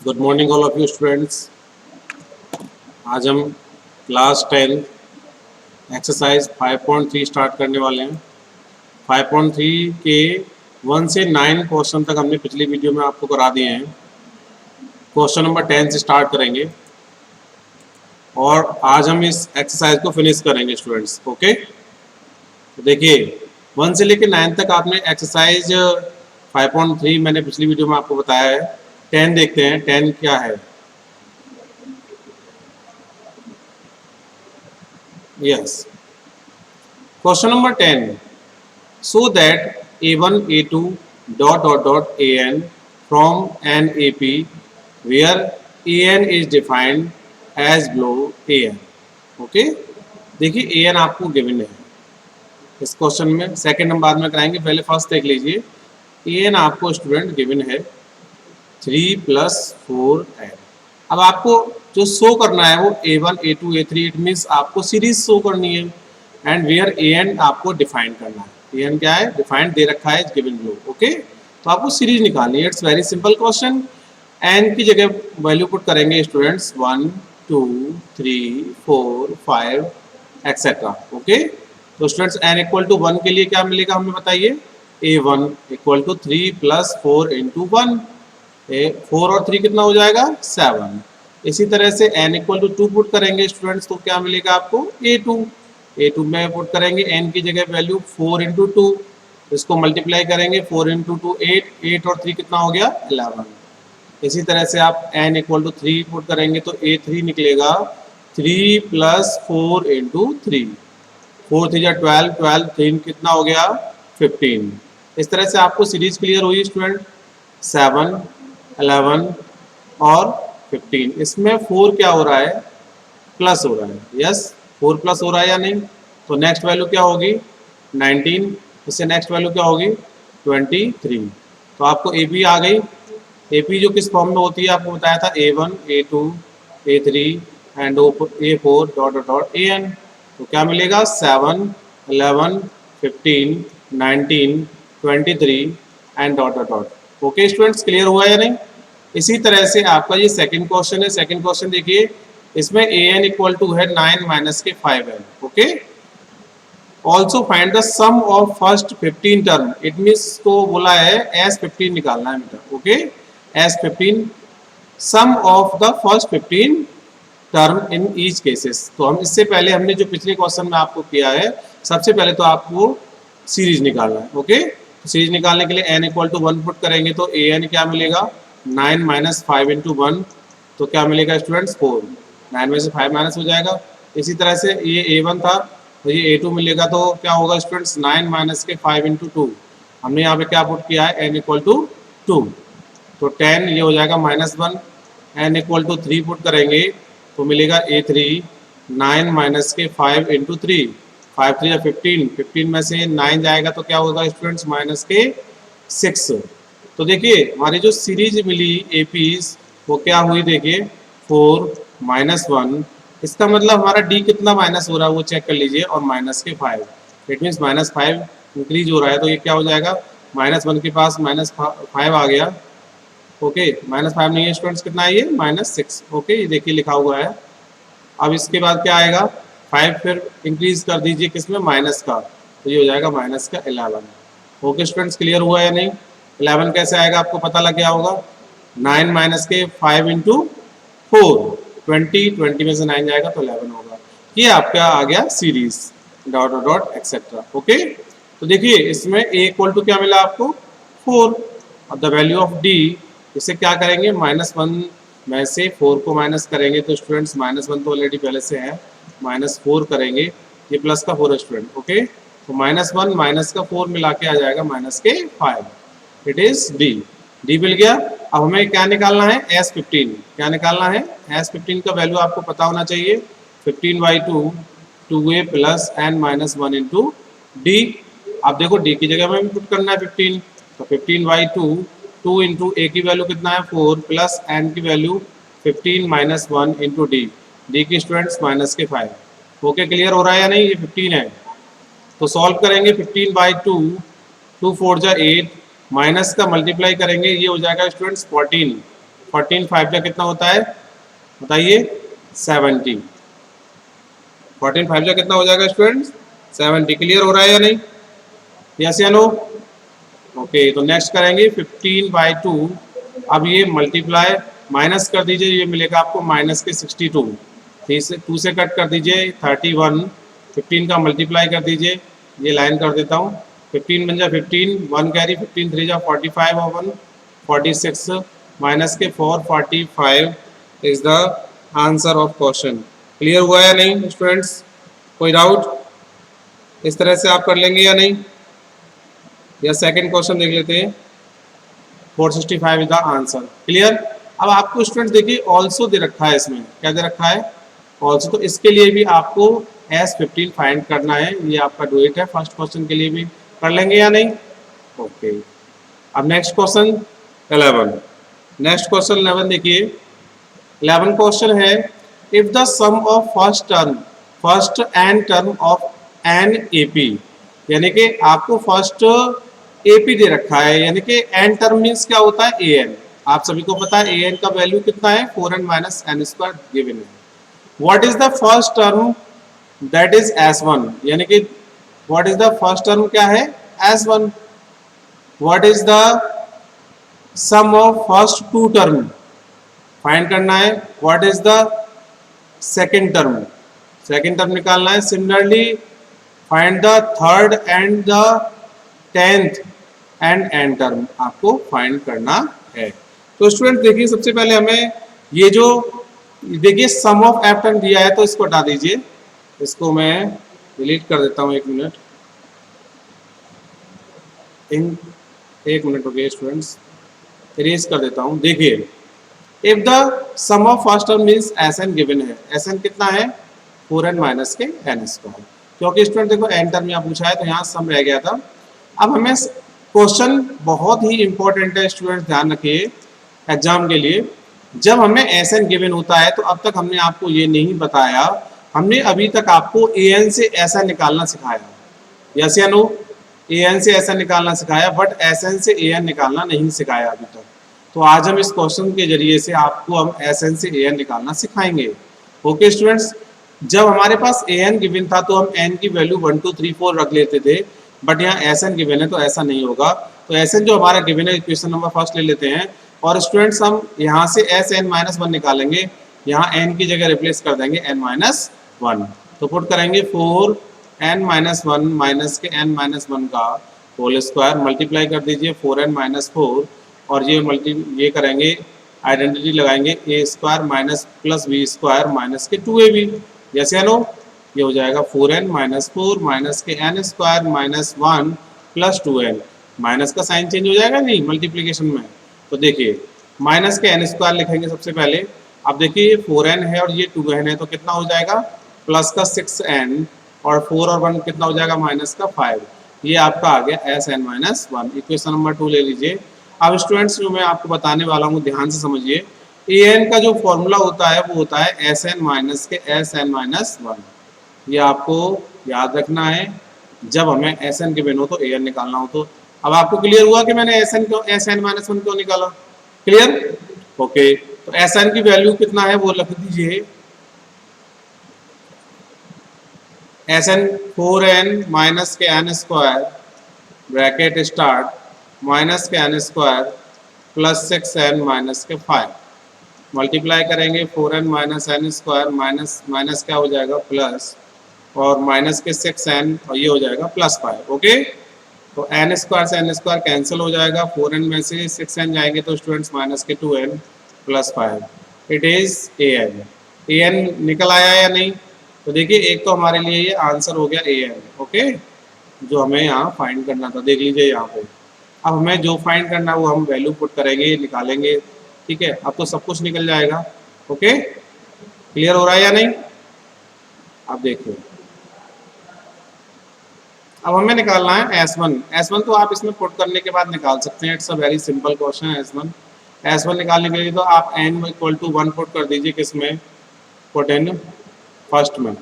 Good morning all of you students. आज हम class 10 exercise 5.3 start करने वाले हैं। 5.3 के 1 से 9 क्वेश्चन तक हमने पिछली वीडियो में आपको करा दिए हैं। क्वेश्चन नंबर 10 से स्टार्ट करेंगे और आज हम इस एक्सरसाइज को फिनिश करेंगे स्टूडेंट्स। ओके, तो देखिए 1 से लेकर 9 तक आपने एक्सरसाइज 5.3 मैंने पिछली वीडियो में आपको बताया है। 10 देखते हैं 10 क्या है। Yes. Question number 10. So that A1, A2 dot AN from an AP where AN is defined as below AN. Okay? देखिए AN आपको गिवन है इस क्वेश्चन में। सेकंड हम बाद में कराएंगे, पहले फर्स्ट देख लीजिए। AN आपको स्टूडेंट गिवन है 3 + 4n। अब आपको जो शो करना है वो A1, A2, A3, it means आपको सीरीज शो करनी है। एंड वेयर AN आपको डिफाइन करना है। AN क्या है? डिफाइंड दे रखा है गिवन बिलो। ओके, तो आपको सीरीज निकालनी है। It's very simple question. N की जगह वैल्यू पुट करेंगे स्टूडेंट्स 1, 2, 3, 4, 5 एक्सेट्रा। ओके, तो स्टूडेंट्स n = 1 के लिए क्या मिलेगा हमें बताइए। A1 = 3 + 4 × 1। 4 और 3 कितना हो जाएगा? 7। इसी तरह से n = 2 पुट करेंगे स्टूडेंट्स, तो क्या मिलेगा आपको? A2 में पुट करेंगे n की जगह वैल्यू 4 × 2, इसको मल्टीप्लाई करेंगे 4 × 2 8, 8 और 3 कितना हो गया? 11। इसी तरह से आप n = 3 पुट करेंगे तो A3 निकलेगा 3 + 4 × 3। 4 3 = 12, 12 3 कितना हो गया? 15। इस तरह से आपको सीरीज क्लियर हुई स्टूडेंट। 7, 11 और 15। इसमें 4 क्या हो रहा है? प्लस हो रहा है। यस, 4 प्लस हो रहा है या नहीं? तो नेक्स्ट वैल्यू क्या होगी? 19। इससे नेक्स्ट वैल्यू क्या होगी? 23। तो आपको AP आ गई। AP जो किस फॉर्म में होती है आपको बताया था, A1, A2, A3 and A4 AN। तो क्या मिलेगा? 7, 11, 15, 19, 23 एंड ओके स्टूडेंट्स, क्लियर हुआ या नहीं? इसी तरह से आपका ये सेकंड क्वेश्चन है। सेकंड क्वेश्चन देखिए, इसमें AN = है 9 - 5n। Okay, also find the sum of first 15 term. It means को बोला है S15 निकालना है बेटा। Okay, S15 sum of the first 15 term in each cases. तो हम इससे पहले हमने जो पिछले क्वेश्चन में आपको किया है, सबसे पहले तो आपको सीरीज निकालना है। ओके, सीरीज निकालने के लिए n = 1 पुट करेंगे तो AN क्या मिलेगा? 9 - 5 × 1, तो क्या मिलेगा स्टूडेंट्स? 4। 9 में से 5 माइनस हो जाएगा। इसी तरह से ये A1 था तो ये A2 मिलेगा, तो क्या होगा स्टूडेंट्स? 9 - 5 × 2। हमने यहाँ पे क्या पुट किया है? n = 2, तो 10 ये हो जाएगा -1। n = 3 पुट करेंगे तो मिलेगा A3 9 - 5 × 3। 5 3 = 15, 15 में से 9 जाएगा तो क्या होगा स्टूडेंट्स? -6। तो देखिए हमारी जो सीरीज मिली APs वो क्या हुई देखिए, 4 -1। इसका मतलब हमारा D कितना माइनस हो रहा है वो चेक कर लीजिए, और -5। इट मीन्स -5 इंक्रीज हो रहा है, तो ये क्या हो जाएगा? -1 के पास -5 आ गया। ओके, -5 नहीं है स्टूडेंट्स, कितना है ये? -6। ओके, ये देखिए लिखा हुआ है। अब इसके बाद क्या आएगा? 5 फिर इंक्रीज कर दीजिए किसमें? माइनस का, तो ये हो जाएगा -11। ओके स्टूडेंट्स, क्लियर हुआ या नहीं? 11 कैसे आएगा आपको पता लग गया होगा। 9 - 5 × 4, 20 में से 9 जाएगा तो 11 होगा। ये आपका आ गया सीरीज एक्सेट्रा। ओके, तो देखिए इसमें A = क्या मिला आपको? 4। अब द वैल्यू ऑफ D, इसे क्या करेंगे? -1 में से 4 को माइनस करेंगे तो स्टूडेंट्स -1 तो ऑलरेडी पहले से है, -4 करेंगे, ये प्लस का 4 है स्टूडेंट। ओके, तो -1 माइनस का 4 मिला के आ जाएगा -5। इट इज D मिल गया। अब हमें क्या निकालना है? S15। क्या निकालना है? S15 का वैल्यू आपको पता होना चाहिए। 15/2 2A + n - 1 × D। आप देखो D की जगह में पुट करना है 15, तो 15/2 2 × A की वैल्यू कितना है? 4 + n की वैल्यू 15 - 1 × D। D की स्टूडेंट्स -5। ओके, क्लियर हो रहा है या नहीं? ये 15 है तो सॉल्व करेंगे। 15/2 2 4 = 8, माइनस का मल्टीप्लाई करेंगे, ये हो जाएगा स्टूडेंट्स 14। 14 5 का कितना होता है बताइए 70। 14 5 का कितना हो जाएगा स्टूडेंट्स 70। क्लियर हो रहा है या नहीं? यस या नो? ओके, तो नेक्स्ट करेंगे 15/2। अब ये मल्टीप्लाई माइनस कर दीजिए, ये मिलेगा आपको माइनस के 62। 2 से कट कर दीजिए 31। 15 का मल्टीप्लाई कर दीजिए, ये लाइन कर देता हूँ। 15 बन जाए 15, 1 कैरी 15 3 जा 45 और 1 46 माइनस के 445 is the answer of question. Clear हुआ या नहीं स्टूडेंट्स? कोई डाउट? इस तरह से आप कर लेंगे या नहीं? या सेकंड क्वेश्चन देख लेते हैं। 465 इज द आंसर। क्लियर? अब आपको स्टूडेंट्स देखिए ऑल्सो दे रखा है, इसमें क्या दे रखा है ऑल्सो, तो इसके लिए भी आपको S15 फाइंड करना है। ये आपका डुएट है, फर्स्ट क्वेश्चन के लिए भी कर लेंगे या नहीं? ओके, अब नेक्स्ट क्वेश्चन 11। नेक्स्ट क्वेश्चन 11 देखिए। 11 क्वेश्चन है if the sum of first N term of an AP, यानी कि आपको फर्स्ट एपी दे रखा है, यानी कि एन टर्म मीन्स क्या होता है ए एन। आप सभी को पता है ए एन का वैल्यू कितना है 4n minus N square given है। What is the first term that is S1, यानी कि what is the first term क्या है S1। What is the sum of first two term find करना है। What is the second term निकालना है। Similarly find the third and the 10th and N term आपको find करना है। तो स्टूडेंट देखिए सबसे पहले हमें ये जो देखिए सम ऑफ एफ टर्म दिया है तो इसको हटा दीजिए, इसको मैं डिलीट कर देता हूँ। 1 मिनट हो गया स्टूडेंट्स, इरेज कर देता हूँ। देखिए if the sum of first term means S N given है, एस एन कितना है 4n माइनस के एन स्क्वायर, क्योंकि स्टूडेंट देखो एन टर्म यहाँ पूछा है तो यहाँ सम रह गया था। अब हमें क्वेश्चन बहुत ही इंपॉर्टेंट है स्टूडेंट, ध्यान रखिए एग्जाम के लिए। जब हमें एस एन गिवन होता है तो अब तक हमने आपको ये नहीं बताया, हमने अभी तक आपको ए एन से ऐसा निकालना सिखाया, यस या नो? ए एन से ऐसा निकालना सिखाया, बट एस एन से ए एन निकालना नहीं सिखाया अभी तक। तो आज हम इस क्वेश्चन के जरिए से आपको हम एस एन से ए एन निकालना सिखाएंगे। ओके स्टूडेंट्स, जब हमारे पास ए एन गिवन था तो हम एन की वैल्यू 1 2 3 4 रख लेते थे, बट यहाँ एस एन गिवन है तो ऐसा नहीं होगा। तो एस एन जो हमारा गिवन है क्वेश्चन नंबर फर्स्ट ले लेते हैं, और स्टूडेंट्स हम यहाँ से एस एन माइनस 1 निकालेंगे, यहाँ एन की जगह रिप्लेस कर देंगे एन माइनस 1। तो पुट करेंगे 4n माइनस 1 माइनस के n माइनस 1 का होल स्क्वायर, मल्टीप्लाई कर दीजिए 4n माइनस 4, और ये करेंगे आइडेंटिटी लगाएंगे A square minus plus B square minus के 2ab, जैसे है नो? ये हो जाएगा 4n माइनस 4 माइनस के n square minus 1 plus 2n। Minus का साइन चेंज हो जाएगा नहीं मल्टीप्लीकेशन में, तो देखिए माइनस के n स्क्वायर लिखेंगे सबसे पहले। अब देखिए ये 4n है और ये 2n है, तो कितना हो जाएगा प्लस का 6n, और 4 और 1 कितना हो जाएगा माइनस का 5। ये आपका आ गया S N minus 1। Equation number 2 ले लीजिए। अब स्टूडेंट्स जो मैं आपको बताने वाला हूँ ध्यान से समझिए, ए एन का जो फॉर्मूला होता है वो होता है एस एन माइनस के एस एन माइनस 1। ये आपको याद रखना है जब हमें एस एन के बिन हो तो ए एन निकालना हो। तो अब आपको क्लियर हुआ कि मैंने एस एन माइनस 1 क्यों निकाला? क्लियर? ओके, तो एस एन की वैल्यू कितना है वो लिख दीजिए, एस एन 4n माइनस के N square bracket start minus के N square plus 6n minus के 5, मल्टीप्लाई करेंगे 4n minus N square minus minus क्या हो जाएगा प्लस, और माइनस के 6n, और ये हो जाएगा प्लस 5। ओके, तो एन स्क्वायर से एन स्क्वायर कैंसिल हो जाएगा, 4n में से 6n जाएंगे तो स्टूडेंट्स माइनस के 2n plus 5। It is A N. A N निकल आया या नहीं? तो देखिए एक तो हमारे लिए ये आंसर हो गया ए एन। ओके, जो हमें यहाँ फाइंड करना था, देख लीजिए यहाँ पे। अब हमें जो फाइंड करना है वो हम वैल्यू पुट करेंगे, निकालेंगे, ठीक है? अब तो सब कुछ निकल जाएगा। ओके, क्लियर हो रहा है या नहीं? अब देखिए अब हमें निकालना है S1। S1 तो आप इसमें पुट करने के बाद निकाल सकते हैं, it's a very simple question है S1। S1 निकालने के लिए तो आप n इक्वल टू 1 पुट कर दीजिए, किसमें? पुट इन फर्स्ट में,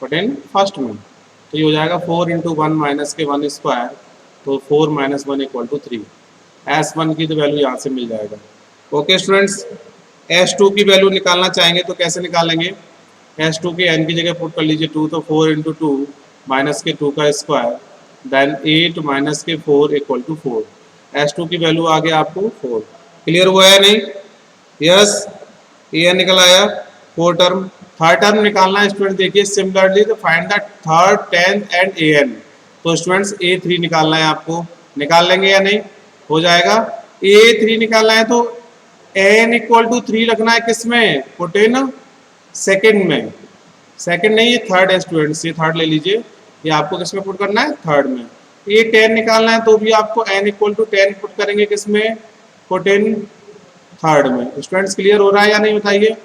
पुट इन फर्स्ट में। तो ये हो जाएगा 4 इंटू 1 माइनस के 1 स्क्वायर, तो 4 माइनस 1 इक्वल टू 3। S1 की तो वैल्यू यहाँ से मिल जाएगा। ओके स्टूडेंट्स, S2 की वैल्यू निकालना चाहेंगे तो कैसे निकालेंगे? S2 की n की जगह पुट कर लीजिए 2, तो 4 इंटू 2 माइनस के 2 का स्क्वायर देन 8 माइनस के 4 इक्वल टू 4। S2 की वैल्यू आ गया आपको 4। क्लियर हुआ है नहीं? यस, ये निकल आया 4 टर्म। थर्ड टर्म निकालना है स्टूडेंट, देखिए सिमिलरली तो find the third, tenth and an। तो स्टूडेंट्स A3 निकालना है आपको, निकाल लेंगे या नहीं? हो जाएगा। A3 निकालना है तो n इक्वल टू 3 रखना है किसमें? पुट इन सेकेंड में। सेकेंड नहीं, ये थर्ड है स्टूडेंट्स, ये थर्ड ले लीजिए। ये आपको किसमें पुट करना है? थर्ड में। ये 10 निकालना है तो भी आपको n इक्वल टू 10 पुट करेंगे किसमें? पुट इन थर्ड में। स्टूडेंट्स क्लियर हो रहा है या नहीं बताइए?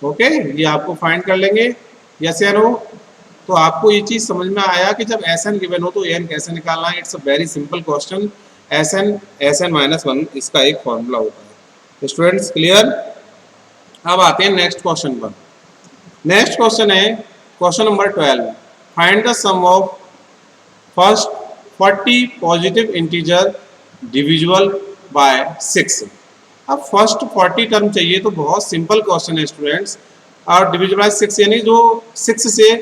ओके, ये आपको फाइंड कर लेंगे, यस या नो? तो आपको ये चीज समझ में आया कि जब Sn गिवन हो तो n कैसे निकालना है। It's a very simple question. Sn minus 1 इसका एक फॉर्मूला होता है। Students clear? अब आते हैं नेक्स्ट क्वेश्चन पर। नेक्स्ट क्वेश्चन है question number 12। Find the sum of first 40 positive integer divisible by 6। अब फर्स्ट 40 टर्म चाहिए तो बहुत सिंपल क्वेश्चन है स्टूडेंट्स। और डिविजिबल बाय 6 यानी जो 6 से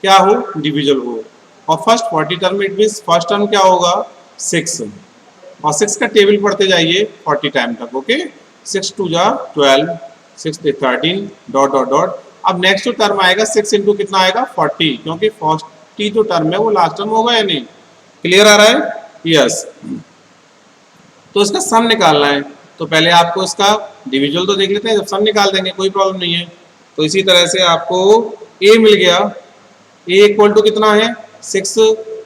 क्या हो? डिविजिबल हो। और first 40 term it means first term क्या होगा? 6। और 6 का टेबल पढ़ते जाइए 40 टाइम तक। ओके, 6 2 जा 12, 6 13 डॉट डॉट डॉट। अब नेक्स्ट जो टर्म आएगा 6 इंटू कितना आएगा? 40, क्योंकि 40 जो टर्म है वो लास्ट टर्म होगा या नहीं? क्लियर आ रहा है? यस। तो इसका सम निकालना है तो पहले आपको इसका डिविजुअल तो देख लेते हैं, जब सम निकाल देंगे कोई प्रॉब्लम नहीं है। तो इसी तरह से आपको a मिल गया, a इक्वल टू कितना है? 6,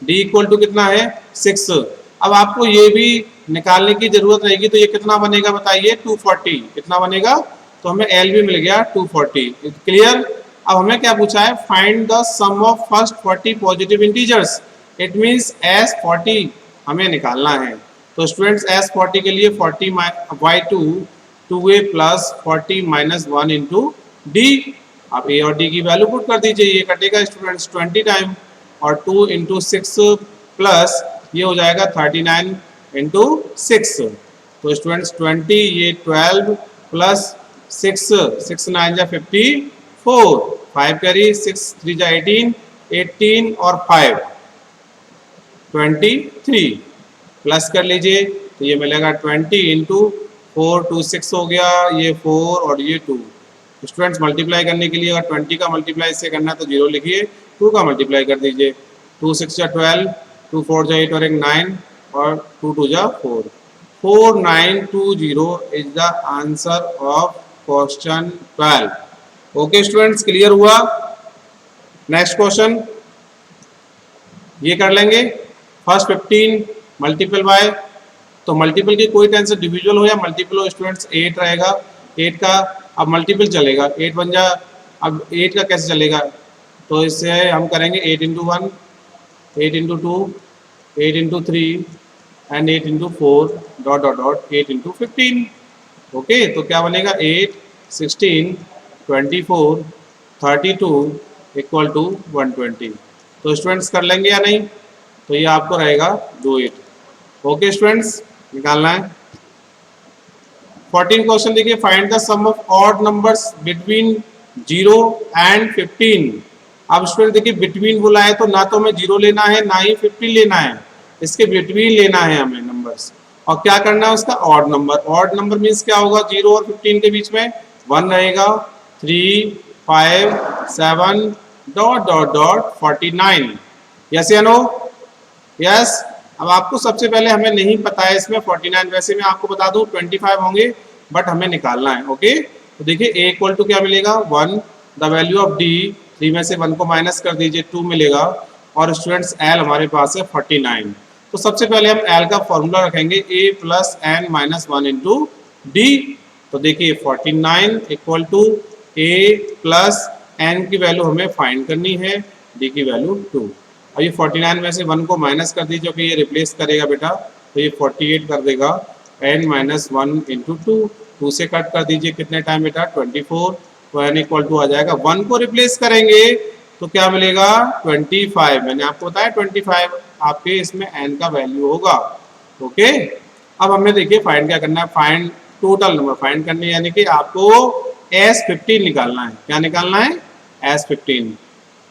d इक्वल टू कितना है? 6। अब आपको ये भी निकालने की जरूरत रहेगी तो ये कितना बनेगा बताइए? 240। कितना बनेगा? तो हमें l भी मिल गया 240। क्लियर? अब हमें क्या पूछा है? Find the sum of first 40 positive integers. It means S40 हमें निकालना है। तो स्टूडेंट्स S40 के लिए 40 by 2a plus 40 minus 1 into D. आप a और d की वैल्यू पुट कर दीजिए, ये कटेगा स्टूडेंट्स 20 टाइम, और 2 इंटू 6 प्लस ये हो जाएगा 39 इंटू 6। तो स्टूडेंट्स 20, ये 12 प्लस 6 9 जा 54, 5 करी 6 3 जा 18, 18 और 5 23 प्लस कर लीजिए तो ये मिलेगा 20 इंटू 4 2 6 हो गया, ये 4 और ये 2। स्टूडेंट्स मल्टीप्लाई करने के लिए अगर 20 का मल्टीप्लाई से करना है तो 0 लिखिए, 2 का मल्टीप्लाई कर दीजिए। 2 6 जा 12, 2 4 जा 8 और एक 9 और 2 2 जा 4। 4920 is the answer of question 12। Okay students, clear हुआ? नेक्स्ट क्वेश्चन ये कर लेंगे। फर्स्ट 15 मल्टीपल बाय, तो मल्टीपल की कोई टेंशन, डिविजुअल हो या मल्टीपल हो स्टूडेंट्स 8 रहेगा। 8 का अब मल्टीपल चलेगा, 8 बन जा। अब 8 का कैसे चलेगा? तो इससे हम करेंगे 8 into 1, 8 into 2, 8 into 3 and 8 into 4 dot dot dot 8 into 15। Okay, तो क्या बनेगा? 8 16 24 32 इक्वल टू 120। तो स्टूडेंट्स कर लेंगे या नहीं? तो ये आपको रहेगा 28। ओके स्टूडेंट्स, निकालना है। 14 क्वेश्चन देखिए, find the sum of odd numbers between 0 and 15। अब स्टूडेंट देखिए बिटवीन बोला है तो ना तो हमें 0 लेना है ना ही 15 लेना है, इसके बिटवीन लेना है हमें नंबर्स। और क्या करना है उसका? Odd number. Odd number means क्या होगा? 0 और 15 के बीच में 1 रहेगा, 3 5 7 डॉट डॉट डॉट 49। यस या नो? यस। अब आपको सबसे पहले हमें नहीं पता है इसमें 49, वैसे मैं आपको बता दूं 25 होंगे बट हमें निकालना है। ओके, तो देखिए a इक्वल टू क्या मिलेगा? 1। द वैल्यू ऑफ d, 3 में से 1 को माइनस कर दीजिए, 2 मिलेगा। और स्टूडेंट्स l हमारे पास है 49। तो सबसे पहले हम l का फॉर्मूला रखेंगे a plus n minus 1 into D. तो देखिए 49 equal to a plus n की वैल्यू हमें फाइंड करनी है, d की वैल्यू 2। अब ये 49 में से 1 को माइनस कर दीजिए कि ये रिप्लेस करेगा बेटा, तो ये 48 कर देगा n माइनस 1 इंटू 2। 2 से कट कर दीजिए कितने टाइम बेटा? 24। तो n इक्वल टू आ जाएगा, 1 को रिप्लेस करेंगे तो क्या मिलेगा? 25। मैंने आपको बताया 25 आपके इसमें n का वैल्यू होगा। ओके, अब हमें देखिए फाइंड क्या करना है, फाइंड टोटल नंबर फाइंड करनी है, यानी कि आपको S15 निकालना है। क्या निकालना है? S15,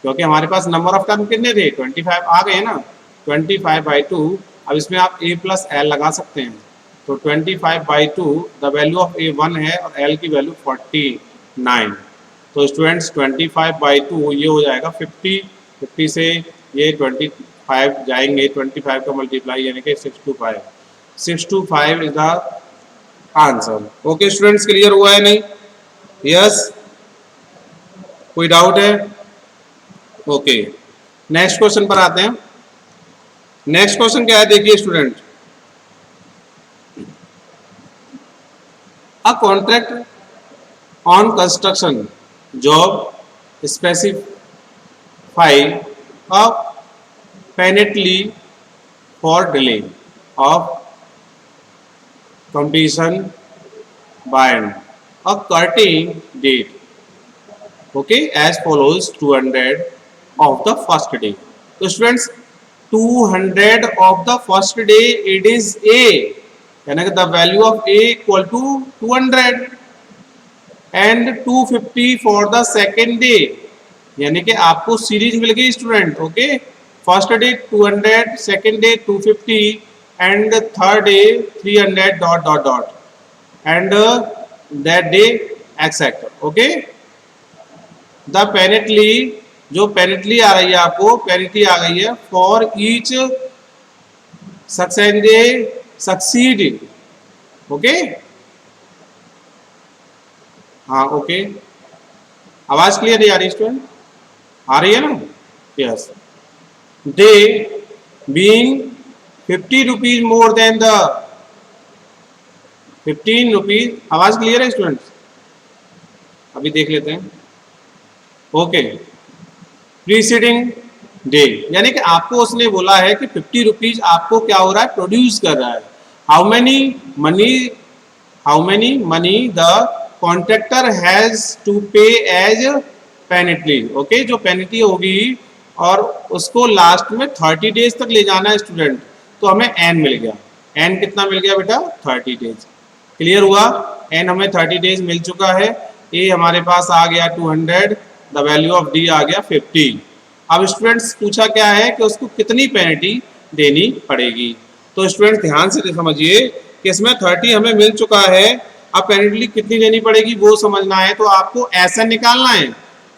क्योंकि हमारे पास नंबर ऑफ टर्म कितने थे? 25 आ गए ना, 25/2। अब इसमें आप a प्लस एल लगा सकते हैं, तो 25/2 द वैल्यू ऑफ a 1 है और l की वैल्यू 49। तो स्टूडेंट्स 25/2 ये हो जाएगा 50, 50 से ये 25 जाएंगे, 25 का मल्टीप्लाई यानी कि 625, 625 is the answer. Okay students, clear हुआ है नहीं? यस, कोई डाउट है? ओके, नेक्स्ट क्वेश्चन पर आते हैं। नेक्स्ट क्वेश्चन क्या है, देखिए student, a contract on construction job specify a penalty for delay of completion by a cutting date, okay, as follows: 200 of the first day. So students, 200 of the first day, it is a, यानी कि the value of a equal to 200, and 250 for the second day, यानी कि आपको series मिल गई student. Okay, first day 200, second day 250 and third day 300 dot dot dot and that day exact. Okay, the penalty, जो penalty आ रही है आपको, penalty आ गई है फॉर ईच सक्सीड। ओके, हाँ ओके, आवाज क्लियर है आ रही स्टूडेंट? आ रही है ना? Yes, they being 50 rupees more than the 15 rupees. आवाज क्लियर है स्टूडेंट्स? अभी देख लेते हैं। ओके, प्रीसीडिंग डे, यानी कि आपको उसने बोला है कि 50 रुपीज आपको क्या हो रहा है, प्रोड्यूस कर रहा है। How many money the contractor has to pay as penalty. Okay, जो पेनल्टी होगी और उसको लास्ट में 30 डेज तक ले जाना है स्टूडेंट, तो हमें एन मिल गया। एन कितना मिल गया बेटा? 30 डेज। क्लियर हुआ? एन हमें 30 डेज मिल चुका है। ए हमारे पास आ गया 200, द वैल्यू ऑफ डी आ गया 50। अब स्टूडेंट्स पूछा क्या है कि उसको कितनी पेनल्टी देनी पड़ेगी। तो स्टूडेंट ध्यान से समझिए कि इसमें 30 हमें मिल चुका है, अब पेनल्टी कितनी देनी पड़ेगी वो समझना है। तो आपको एस एन निकालना है,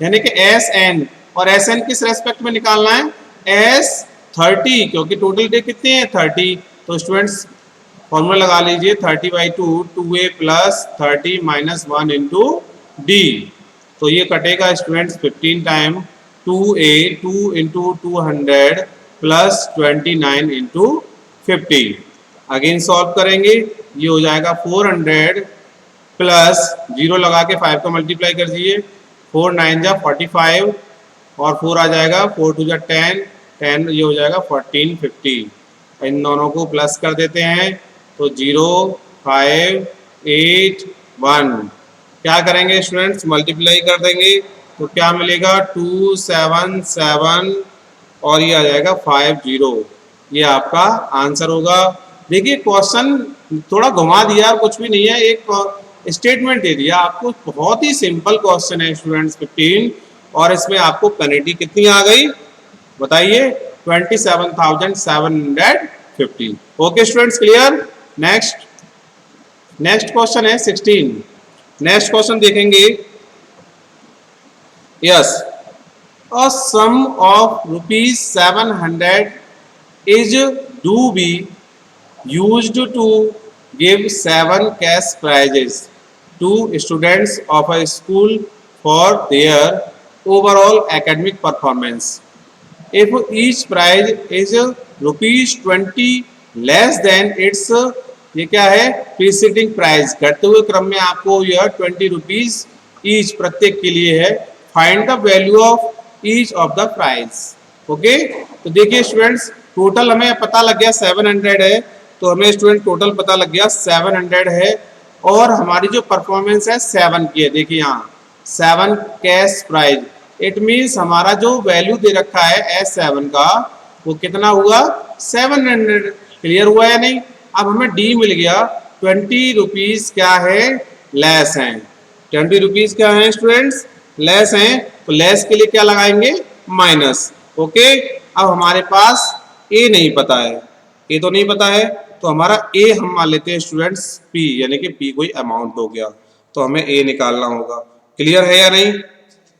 यानी कि एस एन, और एस एन किस रेस्पेक्ट में निकालना है? एस 30, क्योंकि टोटल डे कितने हैं? 30। तो स्टूडेंट्स फॉर्मूला लगा लीजिए, 30/2 2a plus 30 minus 1 into D. तो ये कटेगा students 15 time 2a 2 into 200 plus 29 into 50। Again solve करेंगे, ये हो जाएगा 400 प्लस 0 लगा के 5 का मल्टीप्लाई कर दीजिए, 4 9 जा 45 और 4 आ जाएगा, 4 2 जा 10, 10 ये हो जाएगा 14 50। इन दोनों को प्लस कर देते हैं तो 0 5 8 1, क्या करेंगे स्टूडेंट्स? मल्टीप्लाई कर देंगे तो क्या मिलेगा? 2 7 7 और ये आ जाएगा 5 0। ये आपका आंसर होगा। देखिए क्वेश्चन थोड़ा घुमा दिया, कुछ भी नहीं है, एक स्टेटमेंट दे दिया आपको। बहुत ही सिंपल क्वेश्चन है स्टूडेंट्स 15, और इसमें आपको पेनल्टी कितनी आ गई बताइए? 27,750। Okay students, clear? Next question है 16। नेक्स्ट क्वेश्चन देखेंगे। Yes, a sum of ₹700 is to be used to give 7 cash prizes to students of a school for their overall academic performance. If each prize is ₹20 less than its, ये क्या है? Preceding prize, घटते हुए क्रम में आपको यह 20 rupees each प्रत्येक के लिए है। Find the value of each of the prize. Okay, तो देखिए स्टूडेंट्स टोटल हमें पता लग गया 700 है, तो हमें स्टूडेंट टोटल पता लग गया 700 है, और हमारी जो परफॉर्मेंस है 7 की है। देखिए यहाँ 7 कैश प्राइज, इट मीन्स हमारा जो वैल्यू दे रखा है S7 का वो कितना हुआ? 700। क्लियर हुआ या नहीं? अब हमें डी मिल गया, 20 रुपीज क्या है, लेस हैं। 20 रुपीज क्या है स्टूडेंट्स, लेस हैं, तो लेस के लिए क्या लगाएंगे, माइनस। ओके, अब हमारे पास ए नहीं पता है, ए तो नहीं पता है, तो हमारा ए हम मान लेते हैं स्टूडेंट्स पी, यानी कि पी कोई अमाउंट हो गया, तो हमें ए निकालना होगा। क्लियर है या नहीं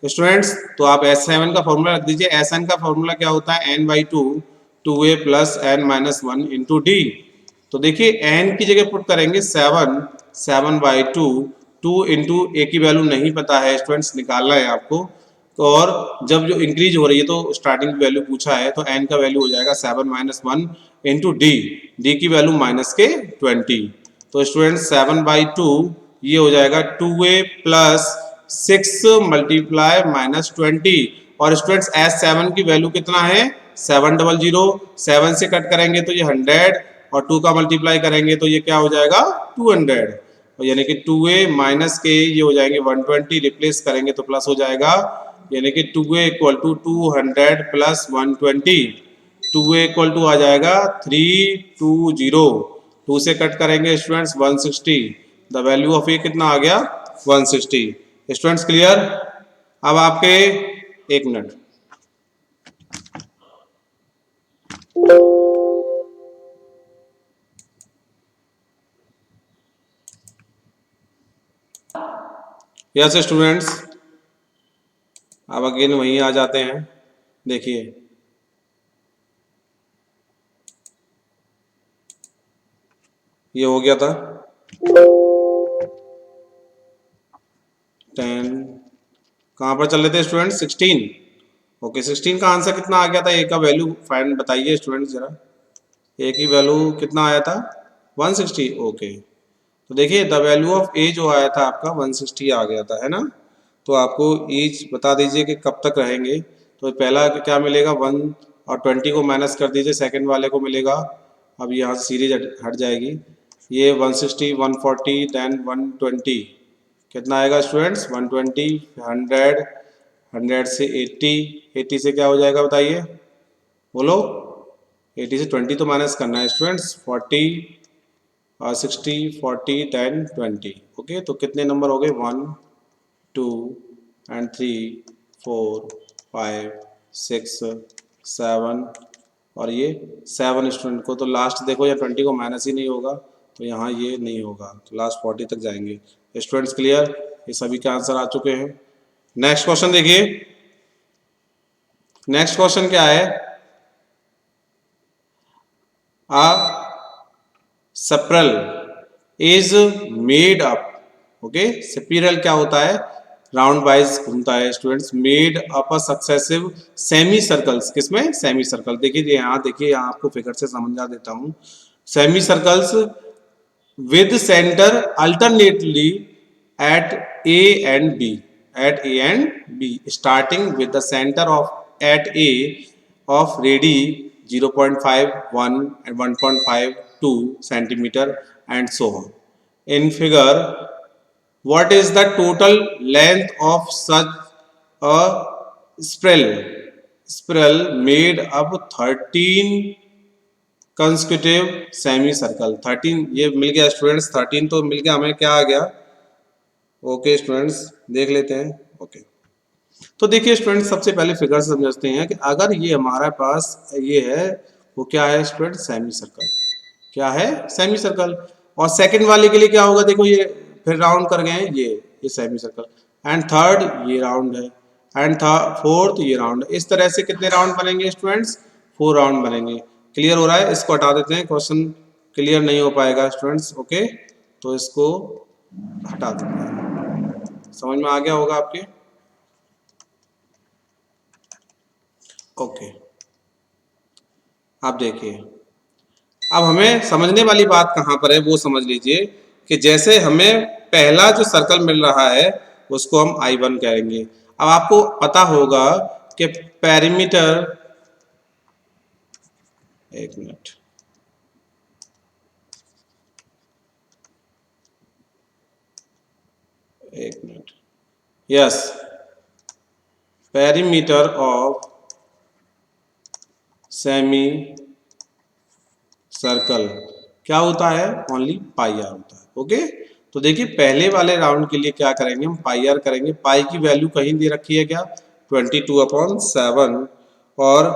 स्टूडेंट्स? तो आप S7 का फॉर्मूला रख दीजिए। SN का फॉर्मूला क्या होता है, n/2 2a plus n-1 into D. तो देखिए n की जगह पुट करेंगे 7/2, 2 इंटू ए की वैल्यू नहीं पता है स्टूडेंट्स, निकालना है आपको। तो और जब जो इंक्रीज हो रही है तो स्टार्टिंग वैल्यू पूछा है, तो n का वैल्यू हो जाएगा 7-1 इंटू डी, डी की वैल्यू माइनस के 20। तो स्टूडेंट्स 7/2 ये हो जाएगा 2a प्लस 6 मल्टीप्लाई -20। और स्टूडेंट्स S7 की वैल्यू कितना है, 700। 7 से कट करेंगे तो ये 100, और 2 का मल्टीप्लाई करेंगे तो ये क्या हो जाएगा, 200। और यानी कि 2a माइनस के ये हो जाएंगे 120, रिप्लेस करेंगे तो प्लस हो जाएगा, यानी कि 2a इक्वल टू 200 प्लस 120। 2a इक्वल टू आ जाएगा 320। 2 से कट करेंगे students 160, the value of A कितना आ गया, 160। Students clear? अब आपके, एक मिनट, यस स्टूडेंट्स, अब अगेन वहीं आ जाते हैं। देखिए ये हो गया था 10, कहाँ पर चल रहे थे स्टूडेंट, 16। ओके, 16 का आंसर कितना आ गया था, ए का वैल्यू फाइंड बताइए स्टूडेंट्स जरा, ए की वैल्यू कितना आया था, 160। ओके, तो देखिए द वैल्यू ऑफ ए जो आया था आपका 160 आ गया था, है ना। तो आपको ईच बता दीजिए कि कब तक रहेंगे। तो पहला क्या मिलेगा, 1 और 20 को माइनस कर दीजिए, सेकंड वाले को मिलेगा, अब यहाँ से सीरीज हट जाएगी, ये 160, 140, देन 120, कितना आएगा स्टूडेंट्स, 120, 100, 100 से 80, 80 से क्या हो जाएगा बताइए, बोलो, 80 से 20 तो माइनस करना है स्टूडेंट्स, 40, 60, 40, 10, 20। ओके, तो कितने नंबर हो गए, 1, 2 एंड 3, 4, 5, 6, 7, और ये 7 स्टूडेंट को, तो लास्ट देखो या 20 को माइनस ही नहीं होगा, तो यहाँ ये नहीं होगा, तो लास्ट 40 तक जाएंगे। Students clear? ये सभी के आंसर आ चुके हैं। नेक्स्ट क्वेश्चन देखिए, नेक्स्ट क्वेश्चन क्या है, आ spiral is made up, okay, spiral क्या होता है, राउंड वाइज घूमता है स्टूडेंट्स, मेड अप अ सक्सेसिव सेमी सर्कल्स, किसमें, सेमी सर्कल। देखिए यहाँ, देखिए यहाँ आपको फिगर से समझा देता हूँ, semi circles with center alternately at A and B, at A and B, starting with the center of at A of radii 0.51 and 1.52 centimeter and so on. In figure, what is the total length of such a spiral? Spiral made up 13 constitutive semi circle. 13 ये मिल गया students, 13 तो मिल गया हमें, क्या आ गया, okay students देख लेते हैं। ओके, तो देखिए स्टूडेंट्स सबसे पहले फिगर से समझते हैं कि अगर ये हमारे पास ये है, वो क्या है स्टूडेंट, सेमी सर्कल, क्या है, सेमी सर्कल। और सेकंड वाले के लिए क्या होगा, देखो ये फिर राउंड कर गए हैं, ये सेमी सर्कल, एंड थर्ड ये राउंड है, एंड फोर्थ ये राउंड है। इस तरह से कितने राउंड बनेंगे स्टूडेंट्स, 4 राउंड बनेंगे। क्लियर हो रहा है? इसको हटा देते हैं, क्वेश्चन क्लियर नहीं हो पाएगा स्टूडेंट्स। ओके, तो इसको हटा देते हैं, समझ में आ गया होगा आपके। ओके, आप देखिए, अब हमें समझने वाली बात कहाँ पर है वो समझ लीजिए, कि जैसे हमें पहला जो सर्कल मिल रहा है उसको हम I1 कहेंगे। अब आपको पता होगा कि पेरीमीटर, एक मिनट, एक minute, yes, perimeter of semi circle क्या होता है, ओनली पाई आर होता है। ओके, तो देखिए पहले वाले राउंड के लिए क्या करेंगे, हम पाई आर करेंगे। पाई की वैल्यू कहीं दे रखी है क्या, 22/7 और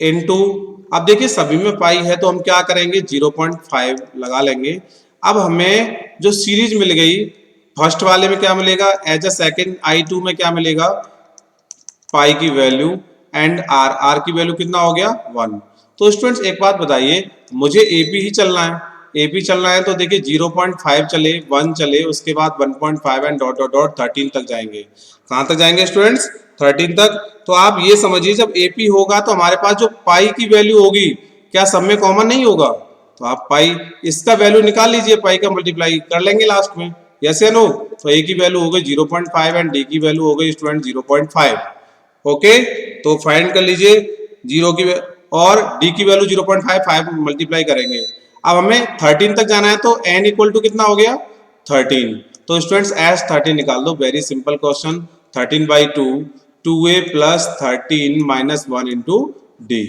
इनटू, अब देखिए सभी में पाई है तो हम क्या करेंगे 0.5 लगा लेंगे। अब हमें जो सीरीज मिल गई फर्स्ट वाले में क्या मिलेगा, एज अ सेकेंड I2 में क्या मिलेगा, पाई की वैल्यू एंड आर, आर की वैल्यू कितना हो गया 1। तो स्टूडेंट्स एक बात बताइए, मुझे एपी ही चलना है, एपी चलना है तो देखिए 0.5 चले, 1 चले, उसके बाद 1.5 एंड डॉट डॉट डॉट 13 तक जाएंगे। कहाँ तक जाएंगे स्टूडेंट्स, 13 तक। तो आप ये समझिए जब एपी होगा तो हमारे पास जो पाई की वैल्यू होगी क्या सब में कॉमन नहीं होगा, तो आप पाई इसका वैल्यू निकाल लीजिए, पाई का मल्टीप्लाई कर लेंगे लास्ट में, यस या नो। तो ए की वैल्यू हो गई 0.5 एंड डी की वैल्यू हो गई स्टूडेंट 0.5। ओके, तो फाइंड कर लीजिए जीरो की और डी की वैल्यू 0.5, 5 मल्टीप्लाई करेंगे। अब हमें 13 तक जाना है तो n इक्वल टू कितना हो गया 13। तो स्टूडेंट्स एस 13 निकाल दो, very simple question. 13/2 2a plus 13 minus 1 into D.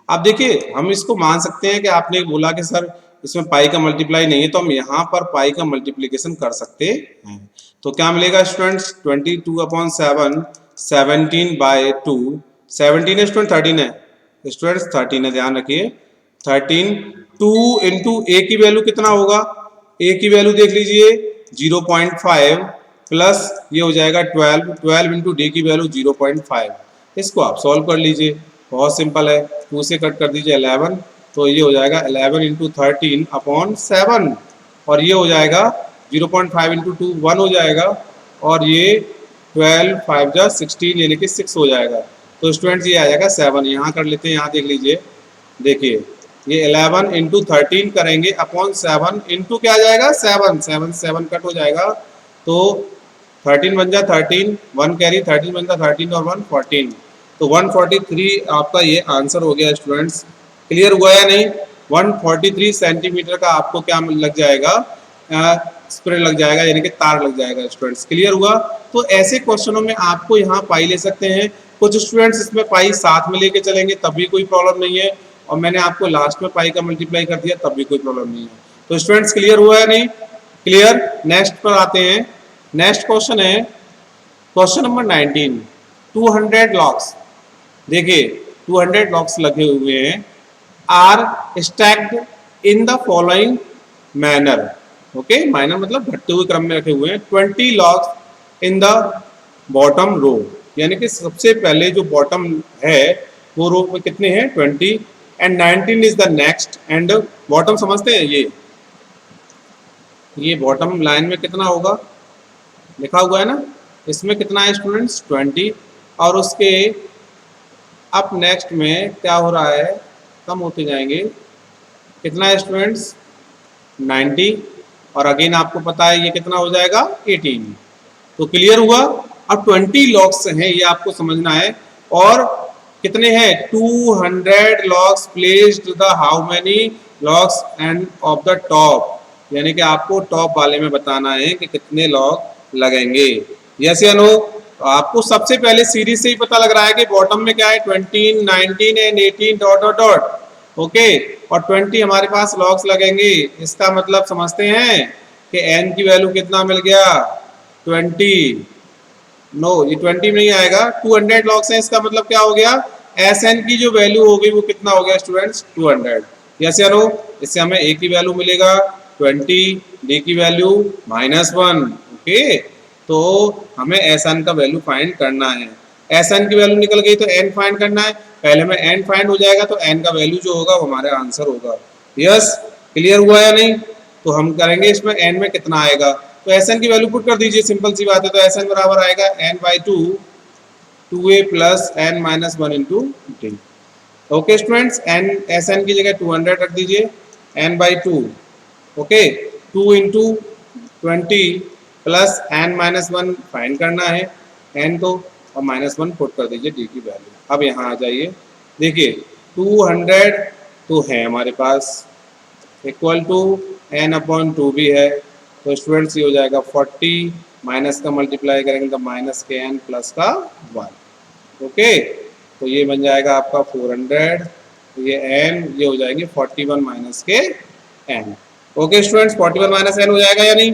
अब देखिए हम इसको मान सकते हैं कि आपने बोला कि सर इसमें पाई का मल्टीप्लाई नहीं है, तो हम यहाँ पर पाई का मल्टीप्लीकेशन कर सकते हैं। तो क्या मिलेगा स्टूडेंट्स, 22/7 17/2, 17 है स्टूडेंट 13 है, स्टूडेंट्स 13 है, ध्यान रखिए 13। 2 इंटू ए की वैल्यू कितना होगा, ए की वैल्यू देख लीजिए 0.5 प्लस ये हो जाएगा 12, 12 इंटू डी की वैल्यू 0.5। इसको आप सॉल्व कर लीजिए, बहुत सिंपल है, 2 से कट कर दीजिए 11, तो ये हो जाएगा 11 इंटू 13/7 और ये हो जाएगा 0.5 इंटू 2 1 हो जाएगा और ये 12 5 जा 16 यानी कि 6 हो जाएगा। तो स्टूडेंट्स ये आ जाएगा 7, यहाँ कर लेते हैं, यहाँ देख लीजिए, देखिए ये 11 इंटू 13 करेंगे अपॉन 7 इंटू क्या आ जाएगा 7, 7 7 कट हो जाएगा, तो 13 बन जा 13, 1 कैरी 13 बन जा 13 और 1 14, तो 143 आपका ये आंसर हो गया स्टूडेंट्स। क्लियर हुआ या नहीं, 143 सेंटीमीटर का आपको क्या लग जाएगा, स्प्रे लग जाएगा, यानी कि तार लग जाएगा स्टूडेंट्स। क्लियर हुआ। तो ऐसे क्वेश्चनों में आपको यहाँ पाई ले सकते हैं, कुछ स्टूडेंट्स इसमें पाई साथ में लेके चलेंगे तब भी कोई प्रॉब्लम नहीं है, और मैंने आपको लास्ट में पाई का मल्टीप्लाई कर दिया तब भी कोई प्रॉब्लम नहीं है। तो स्टूडेंट्स क्लियर हुआ है नहीं, क्लियर। नेक्स्ट पर आते हैं, नेक्स्ट क्वेश्चन है क्वेश्चन नंबर 19, 200 लॉक्स। देखिए 200 लॉक्स लगे हुए हैं, are stacked in the following manner. Okay, minor मतलब घटते हुए क्रम में रखे हुए हैं। 20 logs in the bottom row, यानी कि सबसे पहले जो बॉटम है वो रो में कितने हैं 20 and 19 is the next, and bottom समझते हैं, ये बॉटम लाइन में कितना होगा लिखा हुआ है ना, इसमें कितना है स्टूडेंट्स 20, और उसके अप नेक्स्ट में क्या हो रहा है, कम होते जाएंगे, कितना है स्टूडेंट्स 90, और अगेन आपको पता है ये कितना हो जाएगा 18। तो क्लियर हुआ। अब 20 लॉक्स हैं ये आपको समझना है, और कितने हैं 200 locks placed the how many locks end of the top, यानी कि आपको टॉप वाले में बताना है कि कितने लॉक लगेंगे, यस या नो। तो आपको सबसे पहले सीरीज से ही पता लग रहा है कि बॉटम में क्या है 20 19 and 18 dot dot dot. Okay, और 20 हमारे पास लॉक्स लगेंगे, इसका मतलब समझते हैं कि n की वैल्यू कितना मिल गया 20, नो ये 20 में नहीं आएगा, 200 लॉक्स हैं, इसका मतलब क्या हो गया Sn की जो वैल्यू हो गई वो कितना हो गया स्टूडेंट्स 200, यस या नो। इससे हमें a की वैल्यू मिलेगा 20, d की वैल्यू -1। ओके, तो हमें Sn का वैल्यू फाइंड करना है, Sn की वैल्यू निकल गई तो n फाइंड करना है, पहले में n फाइंड हो जाएगा तो n का वैल्यू जो होगा वो हमारा आंसर होगा। यस, क्लियर हुआ या नहीं। तो हम करेंगे इसमें n में कितना आएगा, तो Sn की वैल्यू पुट कर दीजिए, सिंपल सी बात है। तो Sn बराबर आएगा n/2 2a plus n minus 1 into D. Okay students, n Sn की जगह 200 रख दीजिए, n/2 okay 2 into 20 plus n minus 1 find करना है n को, और -1 पुट कर दीजिए डी की वैल्यू। अब यहाँ आ जाइए, देखिए 200 तो है हमारे पास, इक्वल टू n/2 भी है, तो स्टूडेंट्स ये हो जाएगा 40, माइनस का मल्टीप्लाई करेंगे तो माइनस के n प्लस का 1। ओके, तो ये बन जाएगा आपका 400, ये n ये हो जाएंगे 41 माइनस के n। Okay students, 41 minus N हो जाएगा या नहीं?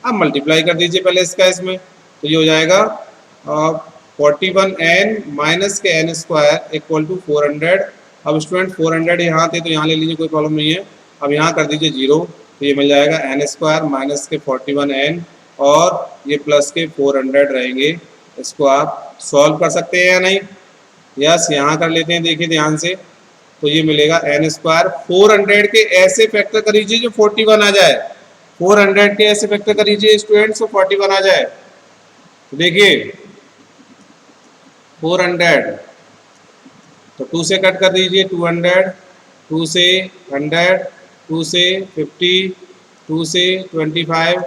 अब मल्टीप्लाई कर दीजिए पहले इसका इसमें, तो ये हो जाएगा 41 एन माइनस के एन स्क्वायर इक्वल टू 400। अब स्टूडेंट 400 यहाँ थे तो यहाँ ले लीजिए, कोई प्रॉब्लम नहीं है। अब यहाँ कर दीजिए 0, तो ये मिल जाएगा एन स्क्वायर माइनस के 41 एन और ये प्लस के 400 रहेंगे। इसको आप सॉल्व कर सकते हैं या नहीं? यस, यहाँ कर लेते हैं, देखिए ध्यान से। तो ये मिलेगा एन स्क्वायर 400 के ऐसे फैक्टर कर लीजिए जो 41 आ जाए। 400 के ऐसे फैक्टर कर लीजिए स्टूडेंट्स तो 41 आ जाए। तो देखिए 400 तो 2 से कट कर दीजिए, 200, 2 से 100, 2 से 50, 2 से 25,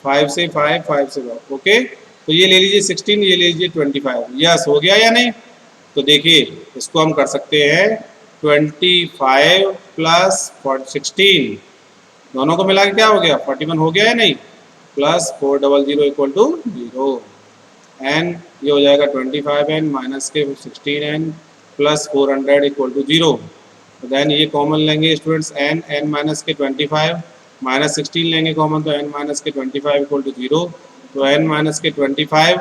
5 से 5, 5 से 5। ओके, तो ये ले लीजिए 16, ये ले लीजिए 25। यस, हो गया या नहीं? तो देखिए इसको हम कर सकते हैं 25 प्लस 16, दोनों को मिला के क्या हो गया? 41 हो गया या नहीं? प्लस 400 इक्वल टू 0 एन, ये हो जाएगा 25 एन माइनस के 16 एन प्लस 400 इक्वल टू 0। तो देन ये कॉमन लेंगे स्टूडेंट्स, एन एन माइनस के 25 माइनस 16 लेंगे कॉमन, तो एन माइनस के 25 इक्वल टू 0। तो एन माइनस के 25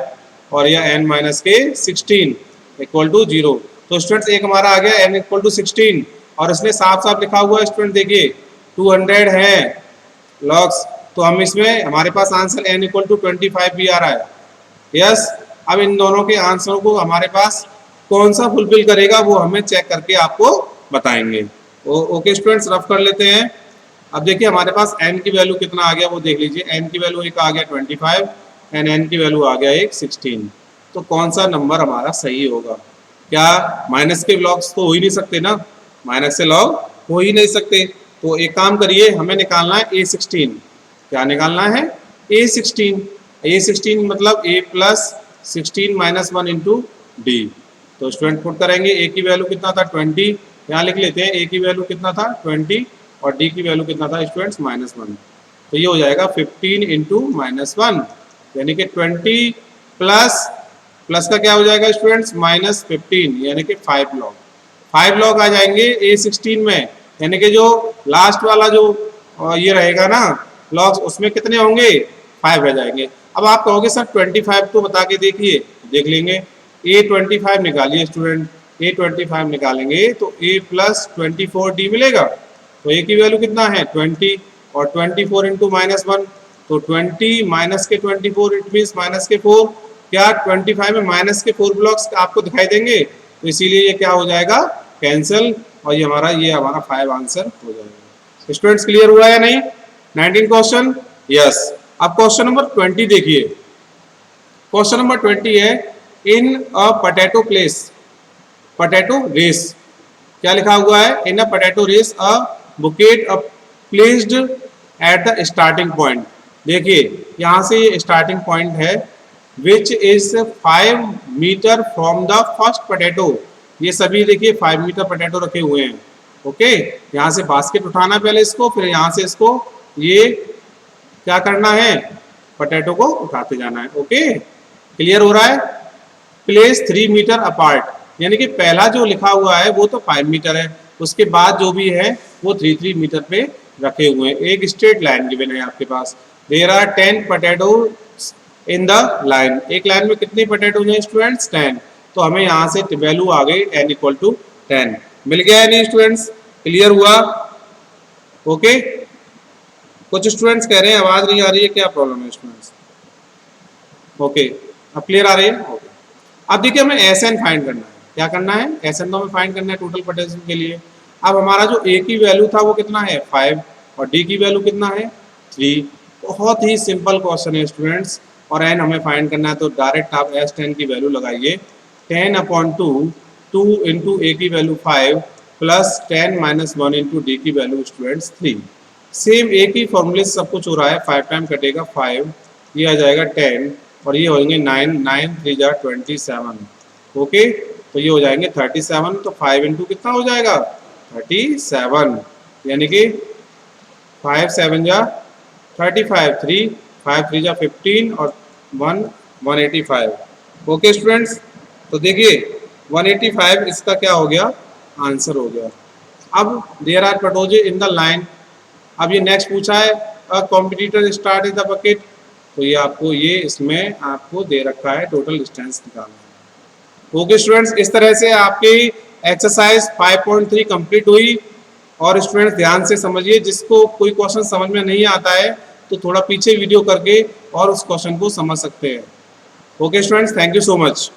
और यह एन माइनस के 16 इक्वल टू 0। तो स्टूडेंट्स एक हमारा आ गया एन इक्वल टू 16 और इसमें साफ साफ लिखा हुआ है स्टूडेंट, देखिए 200 है लॉग्स, तो हम इसमें हमारे पास आंसर एन इक्वल टू 25 भी आ रहा है। यस, अब इन दोनों के आंसरों को हमारे पास कौन सा फुलफिल करेगा वो हमें चेक करके आपको बताएंगे। ओके स्टूडेंट्स, रफ कर लेते हैं। अब देखिए हमारे पास n की वैल्यू कितना आ गया वो देख लीजिए। n की वैल्यू एक आ गया 25 एंड n की वैल्यू आ गया एक 16। तो कौन सा नंबर हमारा सही होगा? क्या माइनस के लॉग्स तो हो ही नहीं सकते ना, माइनस से लॉग हो ही नहीं सकते। तो एक काम करिए, हमें निकालना है a16। क्या निकालना है? a16। a16 मतलब a plus 16 minus 1 into D. तो स्टूडेंट पुट करेंगे, a की वैल्यू कितना था 20, यहाँ लिख लेते हैं a की वैल्यू कितना था 20 और d की वैल्यू कितना था स्टूडेंट्स -1। तो ये हो जाएगा 15 इंटू -1 यानी कि 20 प्लस का क्या हो जाएगा स्टूडेंट्स -15 यानी कि 5 लॉग। 5 लॉग आ जाएंगे a16 में, यानी कि जो लास्ट वाला जो ये रहेगा ना लॉग्स, उसमें कितने होंगे? 5 रह जाएंगे। अब आप कहोगे सर 25 तो बता के देखिए, देख लेंगे। a25 निकालिए स्टूडेंट, a25 निकालेंगे तो a प्लस 24d मिलेगा। तो a की वैल्यू कितना है 20 और 24 इंटू -1, तो 20 माइनस के 24 इट मीन्स माइनस के 4। क्या 25 में माइनस के 4 ब्लॉक्स आपको दिखाई देंगे? तो इसीलिए ये क्या हो जाएगा? कैंसिल, और ये हमारा 5 आंसर हो जाएगा। स्टूडेंट्स क्लियर हुआ या नहीं? 19 क्वेश्चन। यस, अब क्वेश्चन नंबर 20 देखिए। क्वेश्चन नंबर 20 है, इन अ पोटैटो रेस। क्या लिखा हुआ है? In a potato race a bucket placed at the starting point. देखिए यहाँ से ये स्टार्टिंग पॉइंट है, which is 5 metre from the first potato. ये सभी देखिए 5 मीटर पोटैटो रखे हुए हैं। ओके, यहाँ से बास्केट उठाना पहले इसको, फिर यहाँ से इसको ये क्या करना है? पोटैटो को उठाते जाना है। ओके, क्लियर हो रहा है? प्लेस 3 मीटर अपार्ट, यानी कि पहला जो लिखा हुआ है वो तो 5 मीटर है, उसके बाद जो भी है वो 3 मीटर पे रखे हुए हैं। एक स्ट्रेट लाइन गिवन है आपके पास। There are 10 potato in the line. एक लाइन में कितने पोटैटो हैं स्टूडेंट्स? 10। तो हमें यहाँ से वैल्यू आ गई n इक्वल टू 10। मिल गया है नहीं स्टूडेंट्स? क्लियर हुआ? ओके, कुछ स्टूडेंट्स कह रहे हैं आवाज नहीं आ रही है, क्या प्रॉब्लम है स्टूडेंट्स? ओके, अब क्लियर आ रही है? ओके, अब देखिए हमें SN फाइंड करना है। क्या करना है? SN तो हमें फाइंड करना है टोटल पोटेंशियल के लिए। अब हमारा जो A की वैल्यू था वो कितना है 5 और D की वैल्यू कितना है 3। बहुत ही सिंपल क्वेश्चन है स्टूडेंट्स, और n हमें फाइंड करना है तो डायरेक्ट आप S10 की वैल्यू लगाइए। 10/2 2 इंटू A की वैल्यू 5 प्लस 10 - 1 इंटू D की वैल्यू स्टूडेंट्स 3। सेम एक ही फॉर्मूले से सब कुछ हो रहा है। 5 टाइम कटेगा 5, ये आ जाएगा 10 और ये होंगे 9 9 3 जा 27। ओके, तो ये हो जाएंगे 37। तो 5 इंटू कितना हो जाएगा 37, यानी कि 5 7 जा 35, 3 5 3 जा 15 और 1 185। ओके स्टूडेंट्स, तो देखिए 185 इसका क्या हो गया? आंसर हो गया। अब there are potato in the line. अब ये नेक्स्ट पूछा है competitor start in the bucket, तो ये आपको ये इसमें आपको दे रखा है टोटल डिस्टेंस निकालना। ओके स्टूडेंट्स, इस तरह से आपकी एक्सरसाइज 5.3 कंप्लीट हुई। और स्टूडेंट्स ध्यान से समझिए, जिसको कोई क्वेश्चन समझ में नहीं आता है तो थोड़ा पीछे वीडियो करके और उस क्वेश्चन को समझ सकते हैं। Okay students, thank you so much.